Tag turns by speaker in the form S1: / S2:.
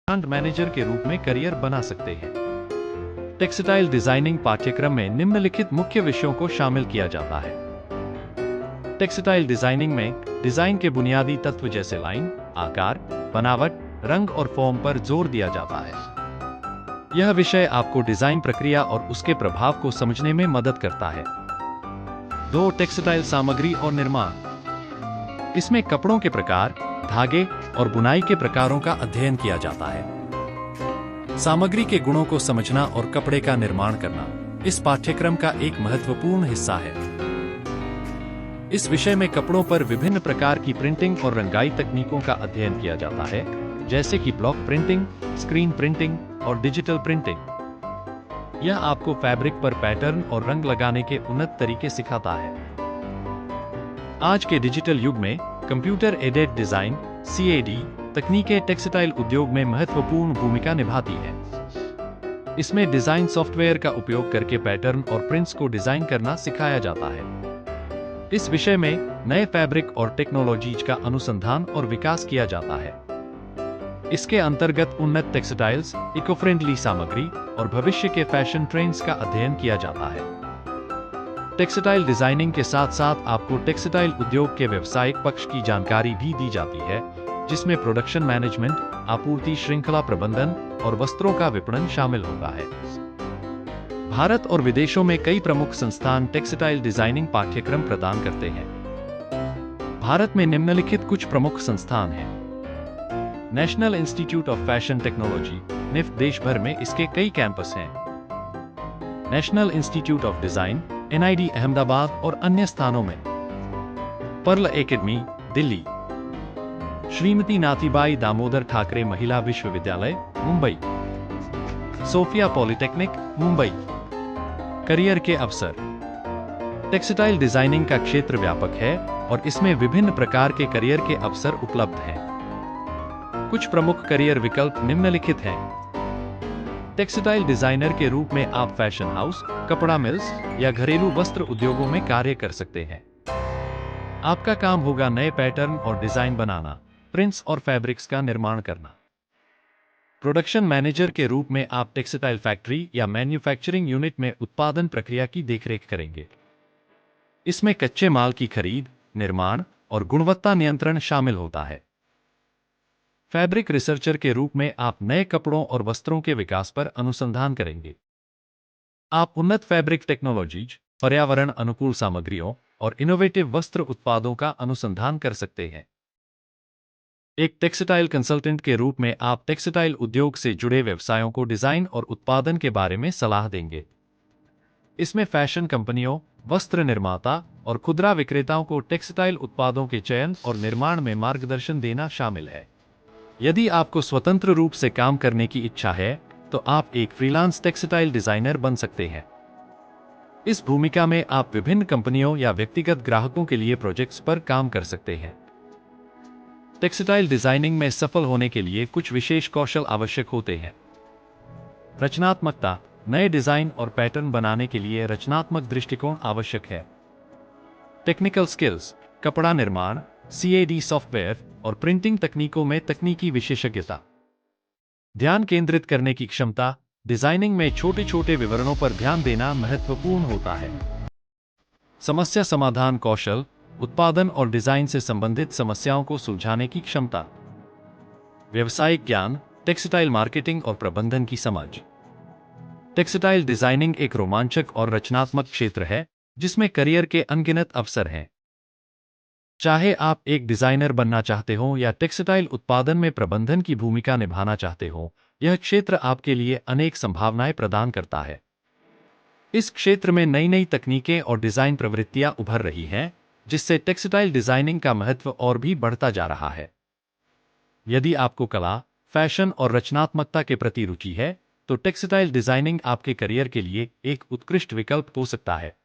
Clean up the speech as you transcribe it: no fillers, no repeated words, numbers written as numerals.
S1: Brand manager के रूप में करियर बना सकते हैं। टेक्सटाइल डिजाइनिंग पाठ्यक्रम में निम्नलिखित मुख्य विषयों को शामिल किया जाता है। टेक्सटाइल डिजाइनिंग में डिजाइन के बुनियादी तत्व जैसे लाइन, आकार, बनावट, रंग और फॉर्म पर जोर दिया जाता है। यह विषय आपको डिजाइन प्रक्रिया और उसके प्रभाव को समझने में मदद करता है। 2. टेक्सटाइल सामग्री और निर्माण। इसमें कपड़ों के प्रकार, धागे और बुनाई के प्रकारों का अध्ययन किया जाता है। सामग्री के गुणों को समझना और कपड़े का निर्माण करना इस पाठ्यक्रम का एक महत्वपूर्ण हिस्सा है। इस विषय में कपड़ों पर विभिन्न प्रकार की प्रिंटिंग और रंगाई तकनीकों का अध्ययन किया जाता है, जैसे कि ब्लॉक प्रिंटिंग, स्क्रीन प्रिंटिंग और डिजिटल प्रिंटिंग। यह आपको फैब्रिक पर पैटर्न और रंग लगाने के उन्नत तरीके सिखाता है। आज के डिजिटल युग में कंप्यूटर एडेड डिजाइन (CAD) तकनीकें टेक्सटाइल उद्योग में महत्वपूर्ण भूमिका निभाती हैं। इसमें डिजाइन सॉफ्टवेयर का उपयोग करके पैटर्न और प्रिंट्स को डिजाइन करना सिखाया जाता है। इस विषय में नए फैब्रिक और टेक्नोलॉजीज का अनुसंधान और विकास किया जाता है। इसके अंतर्गत उन्नत टेक्सटाइल्स, इको फ्रेंडली सामग्री और भविष्य के फैशन ट्रेंड्स का अध्ययन किया जाता है। टेक्सटाइल डिजाइनिंग के साथ साथ आपको टेक्सटाइल उद्योग के व्यावसायिक पक्ष की जानकारी भी दी जाती है, जिसमें प्रोडक्शन मैनेजमेंट, आपूर्ति श्रृंखला प्रबंधन और वस्त्रों का विपणन शामिल होता है। भारत और विदेशों में कई प्रमुख संस्थान टेक्सटाइल डिजाइनिंग पाठ्यक्रम प्रदान करते हैं। भारत में निम्नलिखित कुछ प्रमुख संस्थान हैं। National institute of fashion technology (NIFT) देश भर में इसके कई कैंपस हैं। National institute of design (NID) Ahmedabad और अन्य स्थानों में। Pearl academy Delhi. Shrimati Nathibai Damodar Thackersey Mahila Vishwavidyalaya Mumbai. Sofia polytechnic Mumbai. Career के अवसर। टेक्सटाइल डिजाइनिंग का क्षेत्र व्यापक है और इसमें विभिन्न प्रकार के करियर के अवसर उपलब्ध हैं। कुछ प्रमुख करियर विकल्प निम्नलिखित हैं। टेक्सटाइल डिजाइनर के रूप में आप फैशन हाउस, कपड़ा मिल्स या घरेलू वस्त्र उद्योगों में कार्य कर सकते हैं। आपका काम होगा नए पैटर्न और डिजाइन बनाना, प्रिंट्स और फैब्रिक्स का निर्माण करना। प्रोडक्शन मैनेजर के रूप में आप टेक्सटाइल फैक्ट्री या मैन्युफैक्चरिंग यूनिट में उत्पादन प्रक्रिया की देखरेख करेंगे। इसमें कच्चे माल की खरीद, निर्माण और गुणवत्ता नियंत्रण शामिल होता है। फैब्रिक रिसर्चर के रूप में आप नए कपड़ों और वस्त्रों के विकास पर अनुसंधान करेंगे। आप उन्नत फैब्रिक टेक्नोलॉजीज, पर्यावरण अनुकूल सामग्रियों और इनोवेटिव वस्त्र उत्पादों का अनुसंधान कर सकते हैं। एक टेक्सटाइल कंसल्टेंट के रूप में आप टेक्सटाइल उद्योग से जुड़े व्यवसायों को डिजाइन और उत्पादन के बारे में सलाह देंगे। इसमें फैशन कंपनियों, वस्त्र निर्माता और खुदरा विक्रेताओं को टेक्सटाइल उत्पादों के चयन और निर्माण में मार्गदर्शन देना शामिल है। यदि आपको स्वतंत्र रूप से काम करने की इच्छा है, तो आप एक फ्रीलांस टेक्सटाइल डिजाइनर बन सकते हैं। इस भूमिका में आप विभिन्न कंपनियों या व्यक्तिगत ग्राहकों के लिए प्रोजेक्ट्स पर काम कर सकते हैं। टेक्सटाइल डिजाइनिंग में सफल होने के लिए कुछ विशेष कौशल आवश्यक होते हैं। रचनात्मकता, नए डिजाइन और पैटर्न बनाने के लिए रचनात्मक दृष्टिकोण आवश्यक है। टेक्निकल स्किल्स, कपड़ा निर्माण, CAD सॉफ्टवेयर और प्रिंटिंग तकनीकों में तकनीकी विशेषज्ञता। ध्यान केंद्रित करने की क्षमता, डिजाइनिंग में छोटे छोटे विवरणों पर ध्यान देना महत्वपूर्ण होता है। समस्या समाधान कौशल, उत्पादन और डिजाइन से संबंधित समस्याओं को सुलझाने की क्षमता। व्यवसायिक ज्ञान, टेक्सटाइल मार्केटिंग और प्रबंधन की समझ। टेक्सटाइल डिजाइनिंग एक रोमांचक और रचनात्मक क्षेत्र है, जिसमें करियर के अनगिनत अवसर हैं। चाहे आप एक डिजाइनर बनना चाहते हो या टेक्सटाइल उत्पादन में प्रबंधन की भूमिका निभाना चाहते हो, यह क्षेत्र आपके लिए अनेक संभावनाएं प्रदान करता है। इस क्षेत्र में नई नई तकनीकें और डिजाइन प्रवृत्तियां उभर रही हैं, जिससे टेक्सटाइल डिजाइनिंग का महत्व और भी बढ़ता जा रहा है। यदि आपको कला, फैशन और रचनात्मकता के प्रति रुचि है, तो टेक्सटाइल डिजाइनिंग आपके करियर के लिए एक उत्कृष्ट विकल्प हो सकता है।